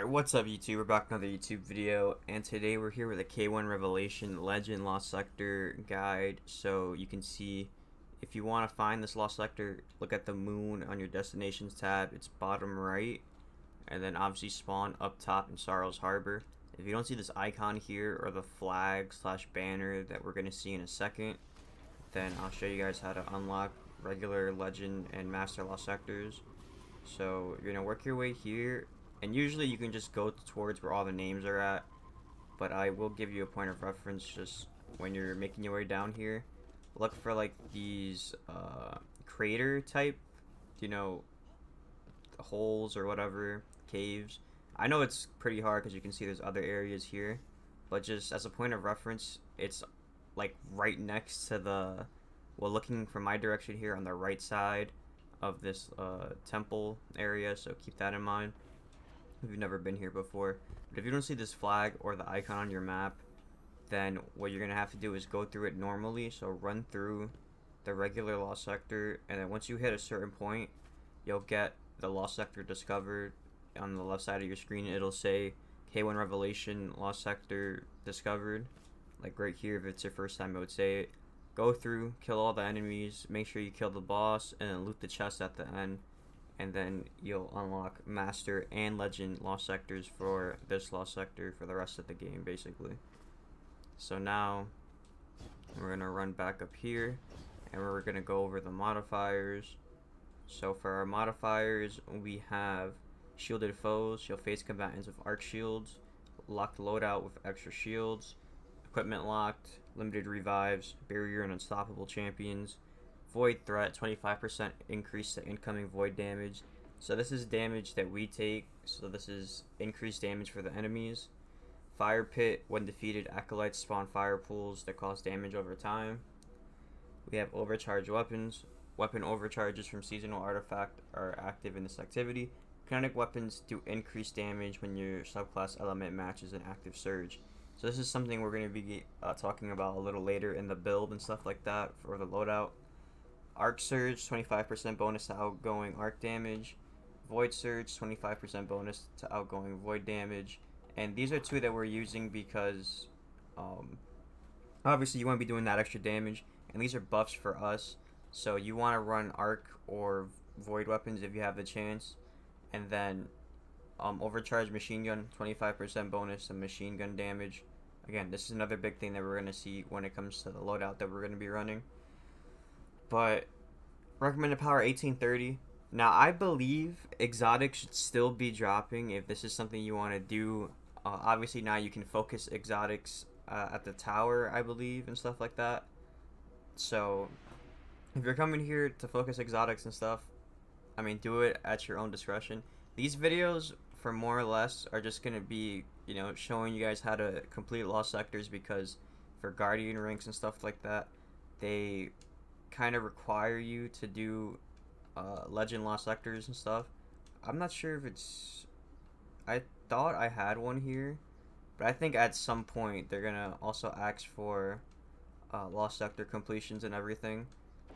Alright, what's up YouTube? We're back with another YouTube video, and today we're here with a K1 Revelation Legend Lost Sector guide. So you can see, if you want to find this Lost Sector, look at the moon on your Destinations tab. It's bottom right, and then obviously spawn up top in Sorrow's Harbor. If you don't see this icon here, or the flag slash banner that we're going to see in a second, then I'll show you guys how to unlock regular Legend and Master Lost Sectors. So you're going to work your way here, and usually you can just go towards where all the names are at, but I will give you a point of reference just when you're making your way down here. Look for like these crater type, you know, holes or whatever, caves. I know it's pretty hard because you can see there's other areas here, but just as a point of reference, it's like right next to the, well, looking from my direction here on the right side of this temple area, so keep that in mind if you've never been here before. But if you don't see this flag or the icon on your map, then what you're gonna have to do is go through it normally. So run through the regular Lost Sector, and then once you hit a certain point, you'll get the Lost Sector discovered. On the left side of your screen, it'll say K1 Revelation Lost Sector discovered, like right here. If it's your first time, it would say it. Go through, kill all the enemies, make sure you kill the boss, and then loot the chest at the end, and then you'll unlock Master and Legend Lost Sectors for this Lost Sector for the rest of the game, basically. So now we're gonna run back up here, and we're gonna go over the modifiers. So for our modifiers, we have shielded foes. You'll face combatants with arc shields, locked loadout with extra shields, equipment locked, limited revives, barrier and unstoppable champions, void threat, 25% increase to incoming void damage. So this is damage that we take, so this is increased damage for the enemies. Fire pit, when defeated, acolytes spawn fire pools that cause damage over time. We have overcharged weapons. Weapon overcharges from seasonal artifact are active in this activity. Kinetic weapons do increased damage when your subclass element matches an active surge. So this is something we're going to be talking about a little later in the build and stuff like that for the loadout. Arc Surge, 25% bonus to outgoing arc damage. Void Surge, 25% bonus to outgoing void damage. And these are two that we're using because obviously you want to be doing that extra damage, and these are buffs for us. So you want to run arc or void weapons if you have the chance. And then overcharged machine gun, 25% bonus to machine gun damage. Again, this is another big thing that we're going to see when it comes to the loadout that we're going to be running. But recommended power 1830. Now I believe exotics should still be dropping if this is something you want to do. Obviously now you can focus exotics at the tower, I believe, and stuff like that. So if you're coming here to focus exotics and stuff, I mean, do it at your own discretion. These videos, for more or less, are just going to be, you know, showing you guys how to complete Lost Sectors, because for Guardian ranks and stuff like that, they kind of require you to do Legend Lost Sectors and stuff. I'm not sure if it's... I thought I had one here, but I think at some point they're going to also ask for Lost Sector completions and everything.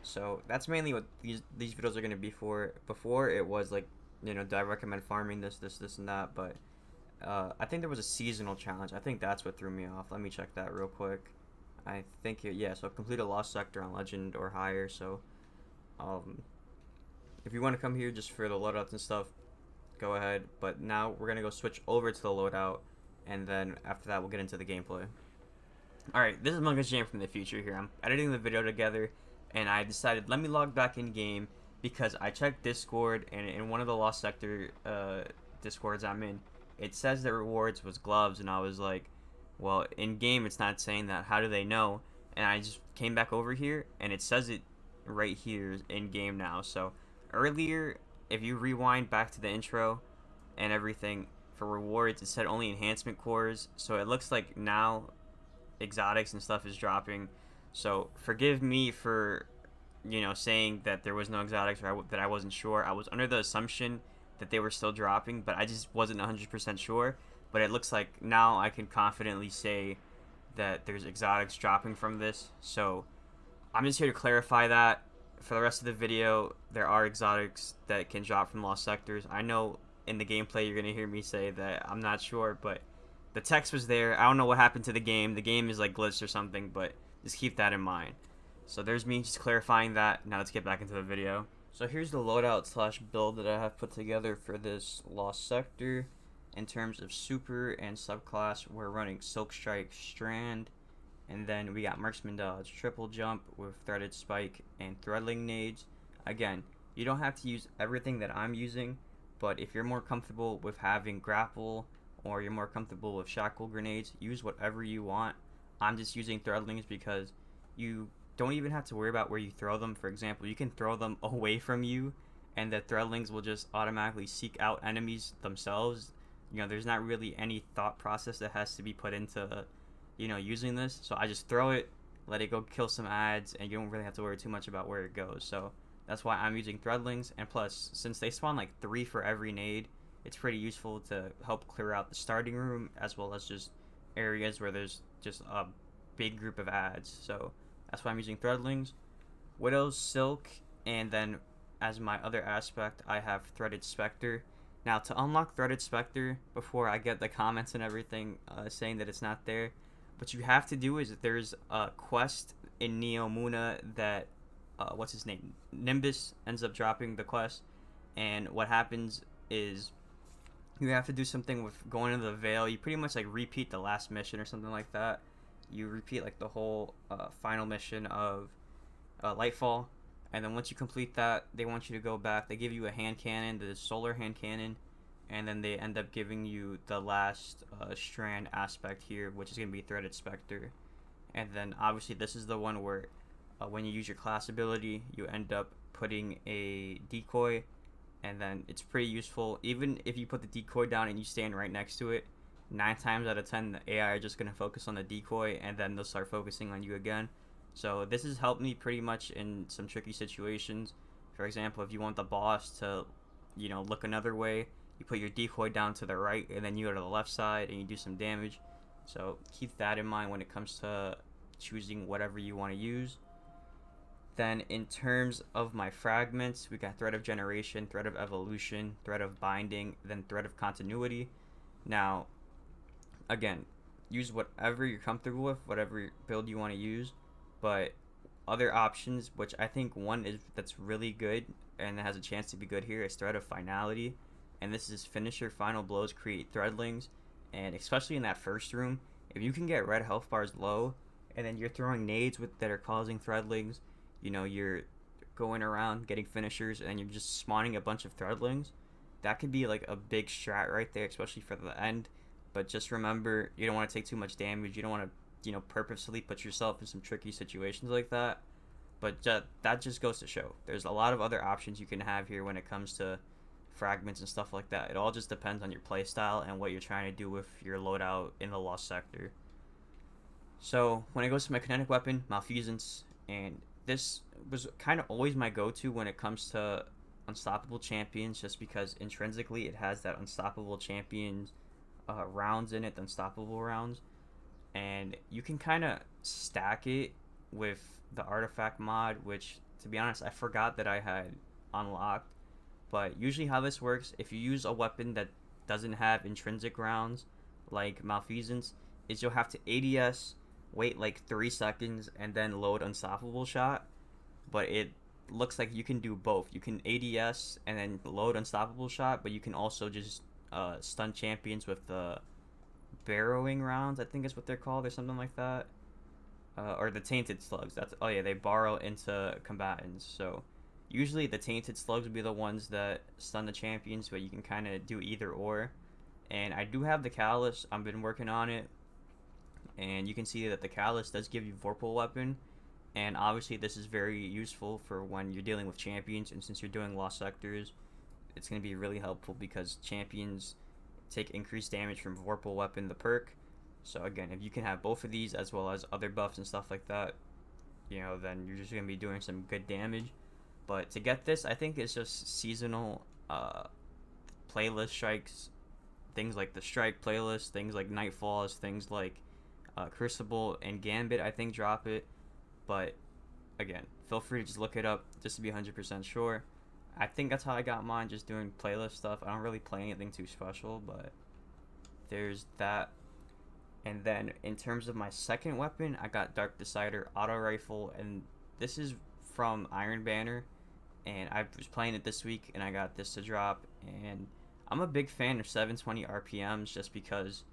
So that's mainly what these videos are going to be for. Before, it was like, you know, do I recommend farming this, and that, but I think there was a seasonal challenge. I think that's what threw me off. Let me check that real quick. I think yeah, so complete a Lost Sector on Legend or higher. So if you want to come here just for the loadouts and stuff, go ahead. But now we're going to go switch over to the loadout, and then after that we'll get into the gameplay. Alright, this is Mungus Jam from the future here. I'm editing the video together, and I decided, let me log back in game, because I checked Discord, and in one of the Lost Sector Discords I'm in, it says the rewards was gloves, and I was like, well, in game it's not saying that. How do they know? And I just came back over here, and it says it right here in game now. So earlier, if you rewind back to the intro and everything, for rewards it said only enhancement cores, so it looks like now exotics and stuff is dropping. So forgive me for, you know, saying that there was no exotics, or that I wasn't sure. I was under the assumption that they were still dropping, but I just wasn't 100% sure. But it looks like now I can confidently say that there's exotics dropping from this. So I'm just here to clarify that. For the rest of the video, there are exotics that can drop from Lost Sectors. I know in the gameplay you're gonna hear me say that I'm not sure, but the text was there. I don't know what happened to the game. The game is like glitched or something, but just keep that in mind. So there's me just clarifying that. Now let's get back into the video. So here's the loadout slash build that I have put together for this Lost Sector. In terms of super and subclass, we're running Silk Strike Strand, and then we got Marksman Dodge, Triple Jump with Threaded Spike and Threadling Nades. Again, you don't have to use everything that I'm using, but if you're more comfortable with having Grapple or you're more comfortable with Shackle Grenades, use whatever you want. I'm just using Threadlings because you don't even have to worry about where you throw them. For example, you can throw them away from you and the Threadlings will just automatically seek out enemies themselves. You know, there's not really any thought process that has to be put into, using this. So I just throw it, let it go kill some ads, and you don't really have to worry too much about where it goes. So that's why I'm using Threadlings. And plus, since they spawn like 3 for every nade, it's pretty useful to help clear out the starting room as well as just areas where there's just a big group of ads. So that's why I'm using Threadlings. Widow's Silk, and then as my other aspect, I have Threaded Spectre. Now, to unlock Threaded Spectre, before I get the comments and everything saying that it's not there, what you have to do is there's a quest in Neomuna that, what's his name? Nimbus ends up dropping the quest, and what happens is you have to do something with going into the Veil. You pretty much like repeat the last mission or something like that. You repeat like the whole final mission of Lightfall. And then once you complete that, they want you to go back. They give you a hand cannon, the solar hand cannon, and then they end up giving you the last strand aspect here, which is going to be Threaded Spectre. And then obviously this is the one where when you use your class ability, you end up putting a decoy, and then it's pretty useful. Even if you put the decoy down and you stand right next to it, 9 times out of 10 the AI are just going to focus on the decoy, and then they'll start focusing on you again. So this has helped me pretty much in some tricky situations. For example, if you want the boss to, look another way, you put your decoy down to the right and then you go to the left side and you do some damage. So keep that in mind when it comes to choosing whatever you want to use. Then in terms of my fragments, we got Thread of Generation, Thread of Evolution, Thread of Binding, then Thread of Continuity. Now, again, use whatever you're comfortable with, whatever build you want to use. But other options, which I think one is that's really good and has a chance to be good here, is Thread of Finality. And this is Finisher Final Blows create Threadlings. And especially in that first room, if you can get red health bars low, and then you're throwing nades that are causing Threadlings, you're going around getting finishers, and you're just spawning a bunch of Threadlings, that could be like a big strat right there, especially for the end. But just remember, you don't want to take too much damage. You don't want to purposely put yourself in some tricky situations like that. But that just goes to show there's a lot of other options you can have here when it comes to fragments and stuff like that. It all just depends on your playstyle and what you're trying to do with your loadout in the Lost Sector. So when it goes to my kinetic weapon, Malfeasance, and this was kind of always my go-to when it comes to unstoppable champions, just because intrinsically it has that unstoppable champions rounds in it, the unstoppable rounds. And you can kind of stack it with the artifact mod, which, to be honest, I forgot that I had unlocked. But usually how this works, if you use a weapon that doesn't have intrinsic rounds, like Malfeasance, is you'll have to ADS, wait like 3 seconds, and then load Unstoppable Shot. But it looks like you can do both. You can ADS and then load Unstoppable Shot, but you can also just stun champions with the Barrowing rounds, I think is what they're called, or something like that. Or the Tainted Slugs. They borrow into combatants. So usually the Tainted Slugs would be the ones that stun the champions, but you can kind of do either or. And I do have the Callus. I've been working on it. And you can see that the Callus does give you Vorpal Weapon. And obviously this is very useful for when you're dealing with champions. And since you're doing Lost Sectors, it's going to be really helpful because champions take increased damage from Vorpal Weapon, the perk. So again, if you can have both of these as well as other buffs and stuff like that, then you're just going to be doing some good damage. But to get this, I think it's just seasonal playlist strikes, things like the Strike playlist, things like Nightfalls, things like Crucible and Gambit, I think drop it. But again, feel free to just look it up just to be 100% sure. I think that's how I got mine, just doing playlist stuff. I don't really play anything too special, but there's that. And then in terms of my second weapon, I got Dark Decider Auto Rifle, and this is from Iron Banner, and I was playing it this week, and I got this to drop, and I'm a big fan of 720 RPMs just because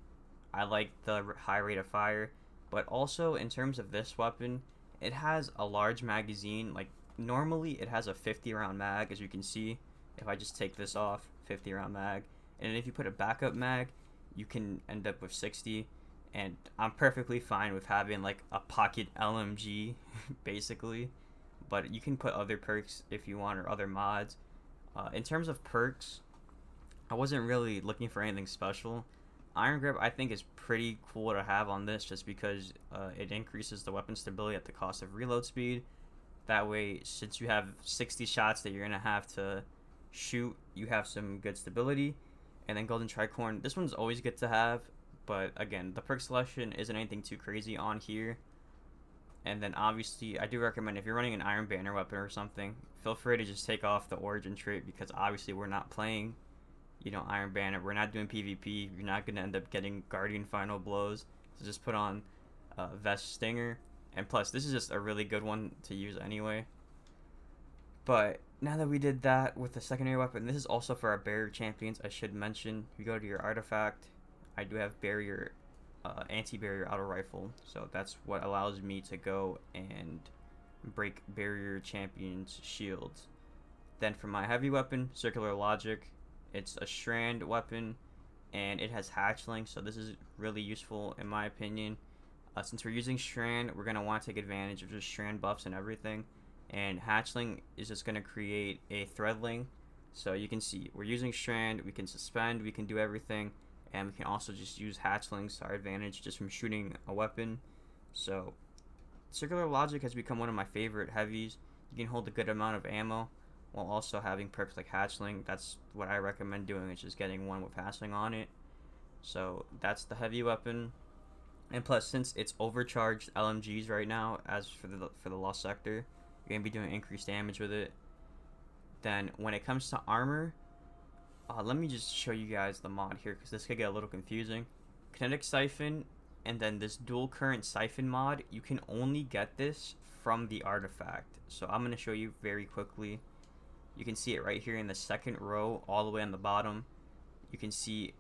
I like the high rate of fire, but also in terms of this weapon, it has a large magazine. Like normally, it has a 50 round mag, as you can see. If I just take this off, 50 round mag, and if you put a backup mag, you can end up with 60. And I'm perfectly fine with having like a pocket LMG, basically. But you can put other perks if you want or other mods. In terms of perks, I wasn't really looking for anything special. Iron Grip I think is pretty cool to have on this just because it increases the weapon stability at the cost of reload speed. That way, since you have 60 shots that you're going to have to shoot, you have some good stability. And then Golden Tricorn, this one's always good to have, but again, the perk selection isn't anything too crazy on here. And then obviously, I do recommend if you're running an Iron Banner weapon or something, feel free to just take off the Origin trait because obviously we're not playing, Iron Banner. We're not doing PvP. You're not going to end up getting Guardian Final Blows. So just put on Vest Stinger. And plus, this is just a really good one to use anyway. But now that we did that with the secondary weapon, this is also for our barrier champions. I should mention, if you go to your artifact, I do have barrier, anti-barrier auto rifle. So that's what allows me to go and break barrier champions' shields. Then for my heavy weapon, circular logic, it's a strand weapon, and it has hatchling, so this is really useful in my opinion. Since we're using strand, we're going to want to take advantage of just strand buffs and everything. And hatchling is just going to create a threadling. So you can see we're using strand, we can suspend, we can do everything. And we can also just use hatchlings to our advantage just from shooting a weapon. So circular logic has become one of my favorite heavies. You can hold a good amount of ammo while also having perks like hatchling. That's what I recommend doing, is just getting one with hatchling on it. So that's the heavy weapon. And plus, since it's overcharged LMGs right now, as for the Lost Sector, you're gonna be doing increased damage with it. Then when it comes to armor, let me just show you guys the mod here because this could get a little confusing. Kinetic Siphon and then this dual current siphon mod, you can only get this from the artifact. So I'm gonna show you very quickly. You can see it right here in the second row, all the way on the bottom. You can see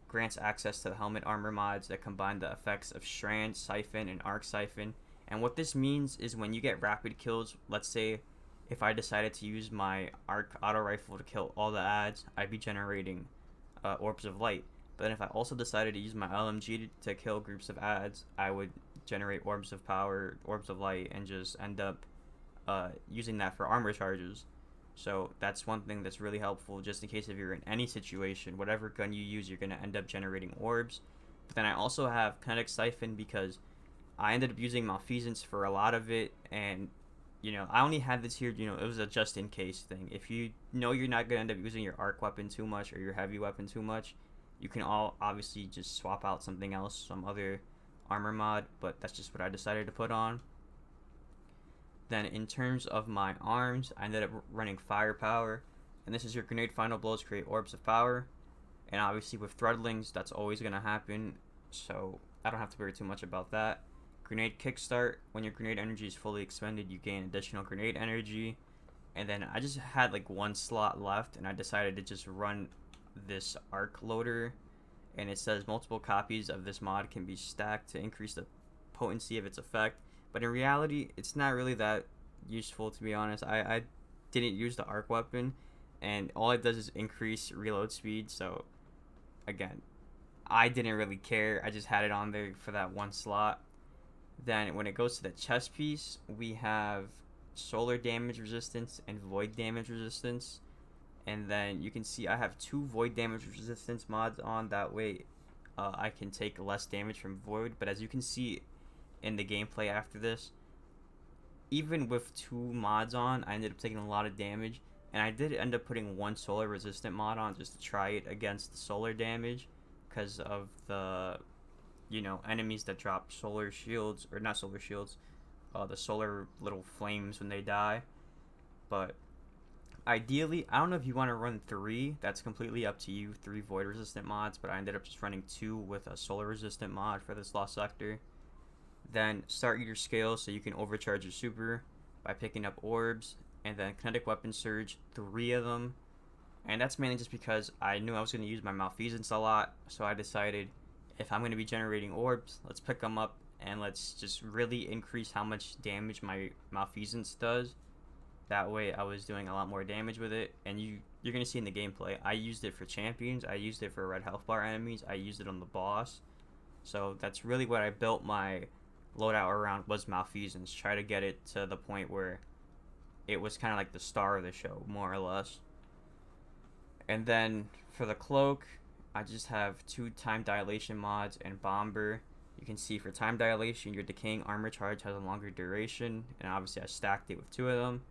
grants access to the helmet armor mods that combine the effects of Strand, Siphon, and Arc Siphon. And what this means is when you get rapid kills, let's say if I decided to use my Arc Auto Rifle to kill all the ads, I'd be generating Orbs of Light. But then if I also decided to use my LMG to kill groups of ads, I would generate Orbs of Power, Orbs of Light, and just end up using that for armor charges. So that's one thing that's really helpful, just in case if you're in any situation, whatever gun you use, you're going to end up generating orbs. But then I also have Kinetic Siphon because I ended up using Malfeasance for a lot of it, and I only had this here, it was a just in case thing. If you know you're not going to end up using your arc weapon too much or your heavy weapon too much, you can all obviously just swap out something else, some other armor mod, but that's just what I decided to put on. Then in terms of my arms, I ended up running Firepower, and this is your Grenade Final Blows create Orbs of Power, and obviously with Threadlings that's always going to happen, so I don't have to worry too much about that. Grenade Kickstart, when your grenade energy is fully expended, you gain additional grenade energy. And then I just had like one slot left, and I decided to just run this arc loader, and it says multiple copies of this mod can be stacked to increase the potency of its effect. But in reality, it's not really that useful, to be honest. I didn't use the arc weapon, and all it does is increase reload speed. So again, I didn't really care. I just had it on there for that one slot. Then when it goes to the chest piece, we have solar damage resistance and void damage resistance. And then you can see I have 2 void damage resistance mods on. That way I can take less damage from void. But as you can see in the gameplay after this, even with 2 mods on, I ended up taking a lot of damage. And I did end up putting 1 solar resistant mod on just to try it against the solar damage, because of the enemies that drop solar shields, or not solar shields, the solar little flames when they die. But ideally, I don't know if you want to run 3. That's completely up to you. 3 void resistant mods, but I ended up just running 2 with a solar resistant mod for this Lost Sector. Then start your scale so you can overcharge your super by picking up orbs, and then kinetic weapon surge, 3 of them. And that's mainly just because I knew I was going to use my malfeasance a lot, so I decided if I'm going to be generating orbs, let's pick them up and let's just really increase how much damage my malfeasance does. That way I was doing a lot more damage with it, and you're going to see in the gameplay, I used it for champions, I used it for red health bar enemies, I used it on the boss. So that's really what I built my loadout around, was malfeasance. Try to get it to the point where it was kind of like the star of the show, more or less. And then for the cloak, I just have 2 time dilation mods and bomber. You can see for time dilation, your decaying armor charge has a longer duration, and obviously I stacked it with 2 of them.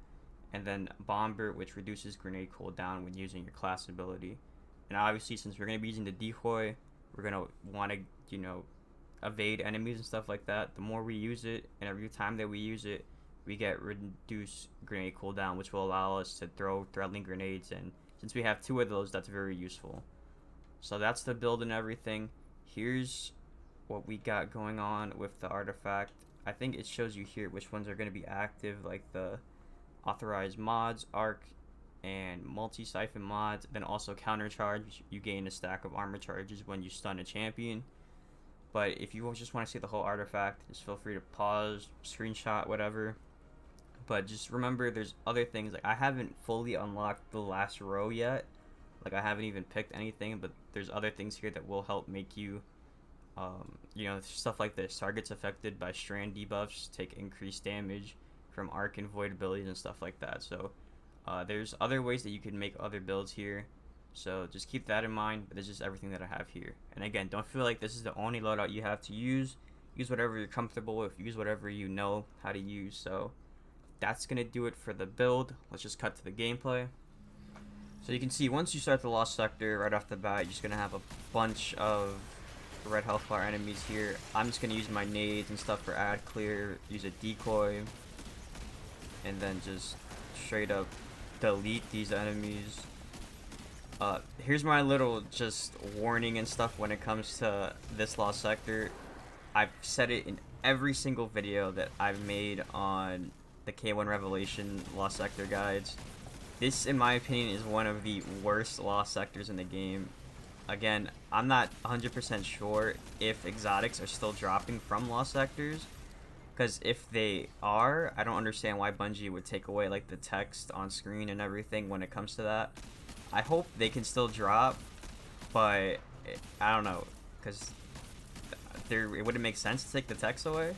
And then bomber, which reduces grenade cooldown when using your class ability. And obviously, since we're going to be using the decoy, we're going to want to, evade enemies and stuff like that. The more we use it, and every time that we use it, we get reduced grenade cooldown, which will allow us to throw threatening grenades. And since we have 2 of those, that's very useful. So that's the build and everything. Here's what we got going on with the artifact. I think it shows you here which ones are going to be active, like the authorized mods, arc, and multi-siphon mods. Then also counter charge, you gain a stack of armor charges when you stun a champion. But if you just want to see the whole artifact, just feel free to pause, screenshot, whatever. But just remember, there's other things. Like, I haven't fully unlocked the last row yet. Like, I haven't even picked anything, but there's other things here that will help make you, stuff like this. Targets affected by strand debuffs take increased damage from arc and void abilities and stuff like that. So there's other ways that you can make other builds here, so just keep that in mind. But this is everything that I have here. And again, don't feel like this is the only loadout you have to use. Use whatever you're comfortable with, use whatever you know how to use. So that's gonna do it for the build. Let's just cut to the gameplay. So you can see once you start the Lost Sector, right off the bat, you're just gonna have a bunch of red health bar enemies here. I'm just gonna use my nades and stuff for ad clear, use a decoy, and then just straight up delete these enemies. Here's my little just warning and stuff when it comes to this Lost Sector. I've said it in every single video that I've made on the K1 Revelation Lost Sector guides. This, in my opinion, is one of the worst Lost Sectors in the game. Again, I'm not 100% sure if exotics are still dropping from Lost Sectors, because if they are, I don't understand why Bungie would take away like the text on screen and everything when it comes to that. I hope they can still drop, but I don't know, because it wouldn't make sense to take the text away.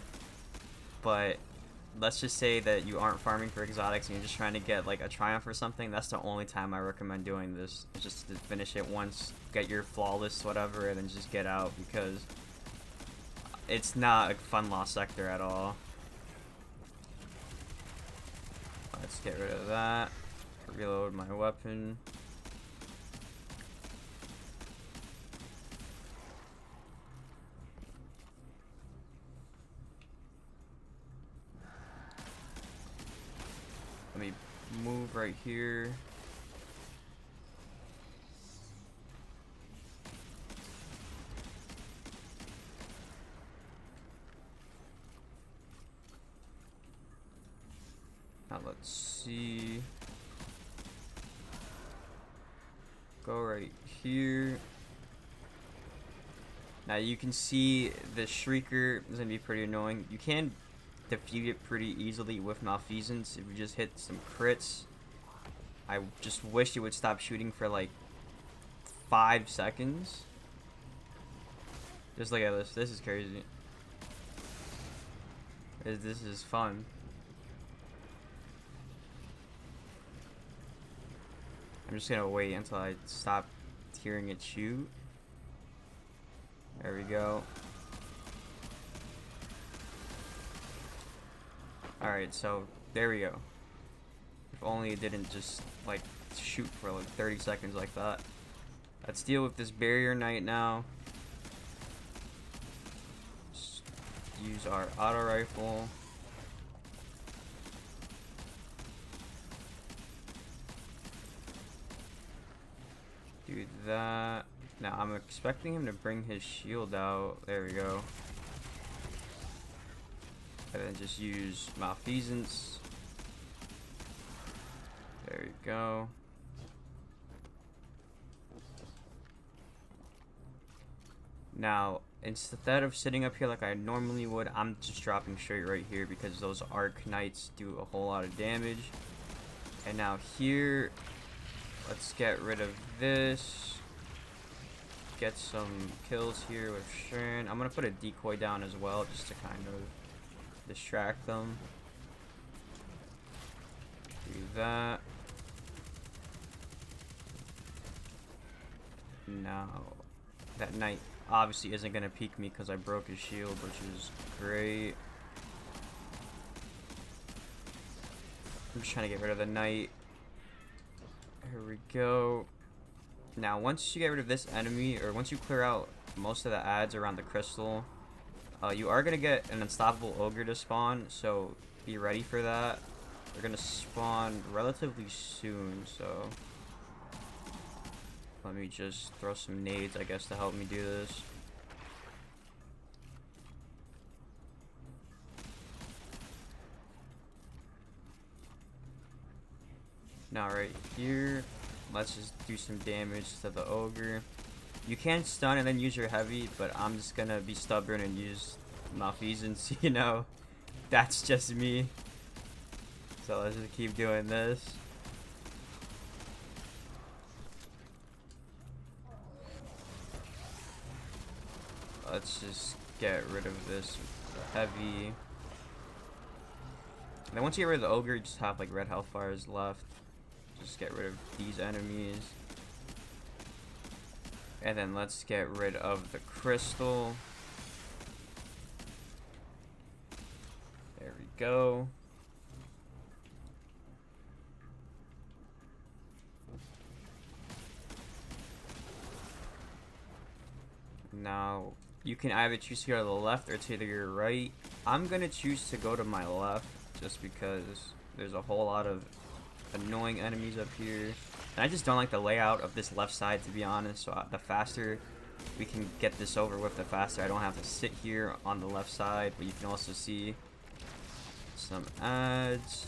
But let's just say that you aren't farming for exotics and you're just trying to get like a triumph or something. That's the only time I recommend doing this. It's just to finish it once, get your flawless whatever, and then just get out, because it's not a fun Lost Sector at all. Let's get rid of that. Reload my weapon. Let me move right here. Now let's see. Go right here. Now you can see the Shrieker is gonna be pretty annoying. You can defeat it pretty easily with malfeasance if you just hit some crits. I just wish it would stop shooting for like 5 seconds. Just look at this. This is crazy. This is fun. I'm just gonna wait until I stop hearing it shoot. There we go. Alright, so there we go. If only it didn't just like shoot for like 30 seconds like that. Let's deal with this barrier knight now. Just use our auto rifle. Do that. Now I'm expecting him to bring his shield out. There we go. And then just use Malfeasance. There you go. Now, instead of sitting up here like I normally would, I'm just dropping straight right here because those Arc Knights do a whole lot of damage. And now here, let's get rid of this. Get some kills here with Shen. I'm gonna put a decoy down as well just to kind of distract them. Do that. Now, that knight obviously isn't gonna peek me because I broke his shield, which is great. I'm just trying to get rid of the knight. Here we go. Now, once you get rid of this enemy, or once you clear out most of the adds around the crystal, you are gonna get an unstoppable ogre to spawn, so be ready for that. They're gonna spawn relatively soon, so let me just throw some nades, I guess, to help me do this. Now right here, let's just do some damage to the ogre. You can stun and then use your heavy, but I'm just gonna be stubborn and use Malfeasance, you know? That's just me. So let's just keep doing this. Let's just get rid of this heavy. And then once you get rid of the ogre, you just have like red hellfires left. Just get rid of these enemies. And then let's get rid of the crystal. There we go. Now, you can either choose to go to the left or to your right. I'm gonna choose to go to my left just because there's a whole lot of annoying enemies up here. And I just don't like the layout of this left side, to be honest. So the faster we can get this over with, the faster I don't have to sit here on the left side. But you can also see some ads.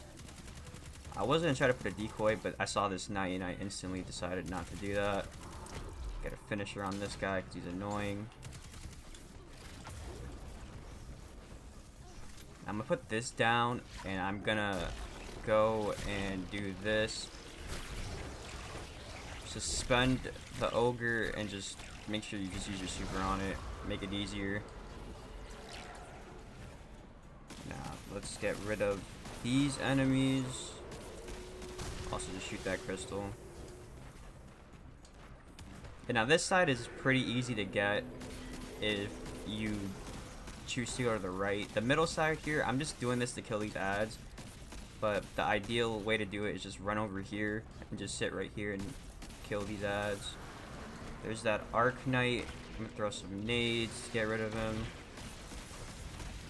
I was gonna try to put a decoy, but I saw this knight and I instantly decided not to do that. Get a finisher on this guy because he's annoying. I'm gonna put this down and I'm gonna go and do this. Suspend the ogre and just make sure you just use your super on it. Make it easier. Now, let's get rid of these enemies. Also, just shoot that crystal. And now, this side is pretty easy to get if you choose to go to the right. The middle side here, I'm just doing this to kill these ads. But the ideal way to do it is just run over here and just sit right here and kill these ads. There's that Arc Knight. I'm gonna throw some nades to get rid of him.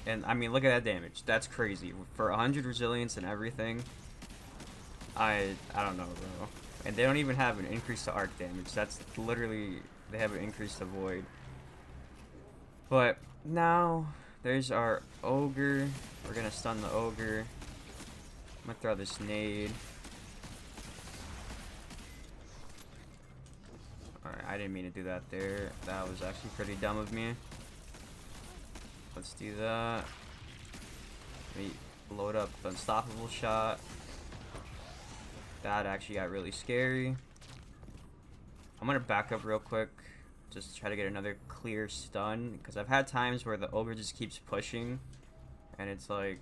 And I mean, look at that damage. That's crazy. For 100 resilience and everything, I don't know, bro. And they don't even have an increase to arc damage. That's literally, they have an increase to void. But now there's our ogre. We're gonna stun the ogre. I'm gonna throw this nade. Alright, I didn't mean to do that there. That was actually pretty dumb of me. Let's do that. Let me load up the unstoppable shot. That actually got really scary. I'm gonna back up real quick. Just try to get another clear stun. Because I've had times where the ogre just keeps pushing. And it's like,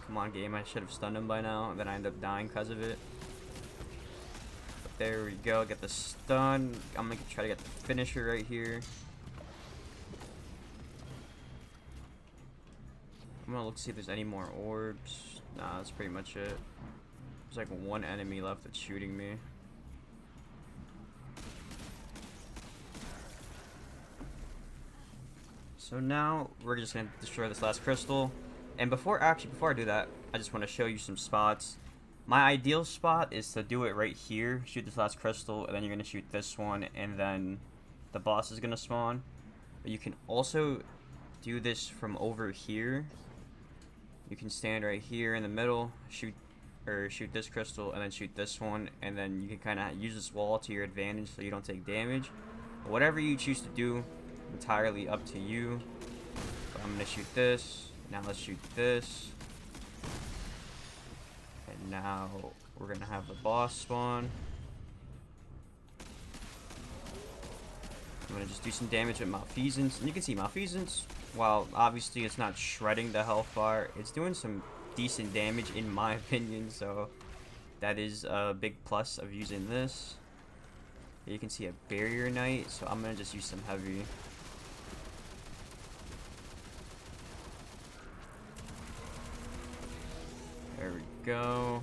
come on game, I should have stunned him by now. And then I end up dying because of it. But there we go, get the stun. I'm gonna try to get the finisher right here. I'm gonna look to see if there's any more orbs. Nah, that's pretty much it. There's like one enemy left that's shooting me. So now we're just gonna destroy this last crystal. And before I do that, I just want to show you some spots. My ideal spot is to do it right here, shoot this last crystal, and then you're going to shoot this one, and then the boss is going to spawn. But you can also do this from over here. You can stand right here in the middle, shoot this crystal, and then shoot this one, and then you can kind of use this wall to your advantage so you don't take damage. But whatever you choose to do, entirely up to you. But I'm going to shoot this. Now let's shoot this. And now we're going to have the boss spawn. I'm going to just do some damage with Malfeasance. And you can see Malfeasance, while obviously it's not shredding the health bar, it's doing some decent damage in my opinion. So that is a big plus of using this. You can see a Barrier Knight, so I'm going to just use some heavy. There we go.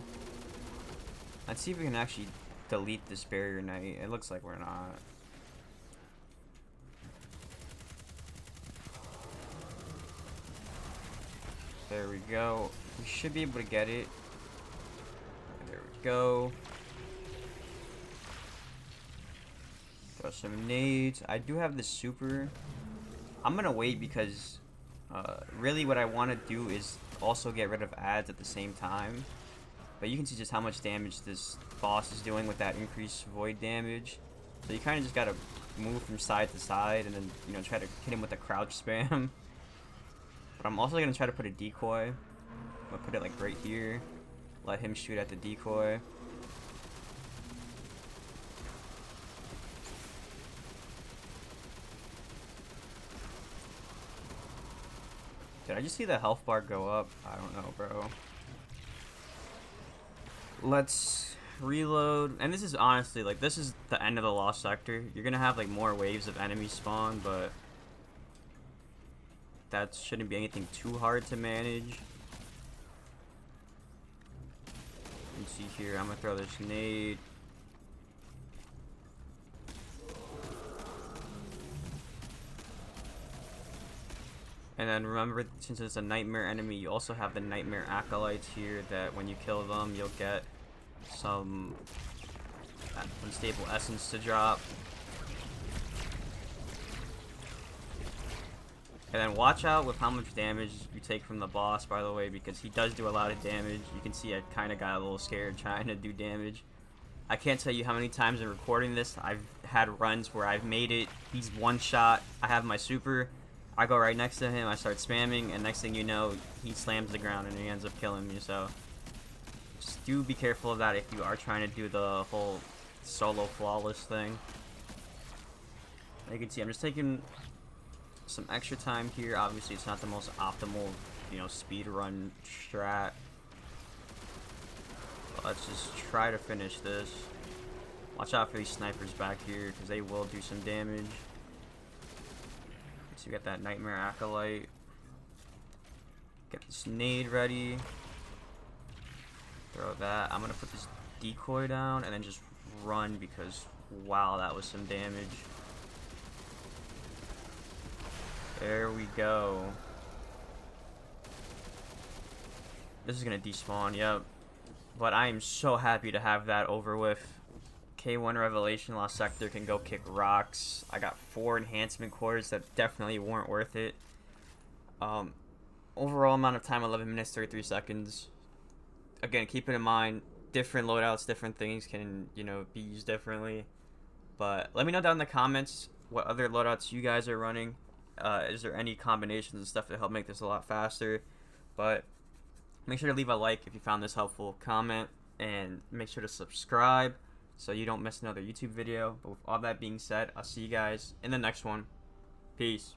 Let's see if we can actually delete this Barrier Knight. It looks like we're not. There we go. We should be able to get it. There we go. Throw some nades. I do have the super. I'm gonna wait because really what I want to do is also get rid of ads at the same time. But you can see just how much damage this boss is doing with that increased void damage. So you kind of just gotta move from side to side and then, you know, try to hit him with a crouch spam. But I'm also gonna try to put a decoy. I'm gonna put it like right here. Let him shoot at the decoy. Did I just see the health bar go up? I don't know, bro. Let's reload. And this is honestly, like, this is the end of the Lost Sector. You're gonna have, like, more waves of enemies spawn, but that shouldn't be anything too hard to manage. You can see here, I'm gonna throw this nade. And then remember, since it's a nightmare enemy, you also have the nightmare acolytes here that when you kill them, you'll get some unstable essence to drop. And then watch out with how much damage you take from the boss, by the way, because he does do a lot of damage. You can see I kind of got a little scared trying to do damage. I can't tell you how many times in recording this I've had runs where I've made it. He's one shot. I have my super. I go right next to him, I start spamming, and next thing you know, he slams the ground and he ends up killing me. So just do be careful of that if you are trying to do the whole solo flawless thing. You can see I'm just taking some extra time here. Obviously it's not the most optimal, you know, speed run strat. But let's just try to finish this. Watch out for these snipers back here because they will do some damage. So you got that Nightmare Acolyte. Get this nade ready. Throw that. I'm gonna put this decoy down and then just run because wow, that was some damage. There we go. This is gonna despawn, yep. But I am so happy to have that over with. K1 Revelation Lost Sector can go kick rocks. I got 4 enhancement cores that definitely weren't worth it. Overall amount of time 11 minutes 33 seconds. Again, keep it in mind, different loadouts, different things can, you know, be used differently. But let me know down in the comments what other loadouts you guys are running. Is there any combinations and stuff that help make this a lot faster? But make sure to leave a like if you found this helpful, comment, and make sure to subscribe so you don't miss another YouTube video. But with all that being said, I'll see you guys in the next one. Peace.